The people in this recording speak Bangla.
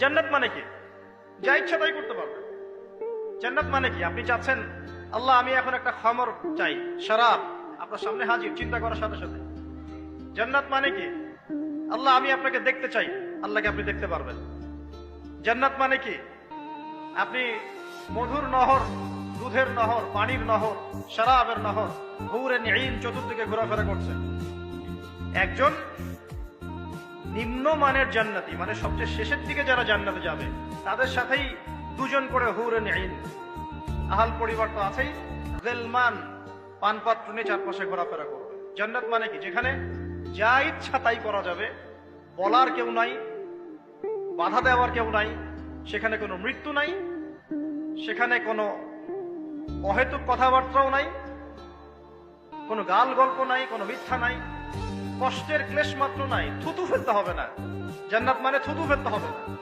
জান্নাত মানে কি? যা ইচ্ছা তাই করতে পারবেন। জান্নাত মানে কি? আপনি চাচ্ছেন, আল্লাহ আমি এখন একটা খামর চাই, শরাব আপনার সামনে হাজির, চিন্তা করার সাথে সাথে। জান্নাত মানে কি? আল্লাহ আমি আপনাকে দেখতে চাই, আল্লাহকে আপনি দেখতে পারবেন। জান্নাত মানে কি? আপনি মধুর নহর, দুধের নহর, পানির নহর, শরাবের নহর, হুরেন ঈন চতুর্দিকে ঘোরাফেরা করছেন। একজন নিম্নমানের জান্নাতি, মানে সবচেয়ে শেষের দিকে যারা জান্নাতে যাবে, তাদের সাথেই দুজন করে হুরেন ঈন, আহাল পরিবার তো আছেই, গেলমান পানপাত্র নিয়ে চারপাশে ঘোরাফেরা করবে। জান্নাত মানে কি? যেখানে যা ইচ্ছা তাই করা যাবে, বলার কেউ নাই, বাধা দেওয়ার কেউ নাই, সেখানে কোনো মৃত্যু নাই, সেখানে কোনো অহেতুক কথাবার্তাও নাই, কোনো গাল গল্প নাই, কোনো মিথ্যা নাই, কষ্টের ক্লেশ মাত্র নাই, থুতু ফেলতে হবে না। জান্নাত মানে থুতু ফেলতে হবে না।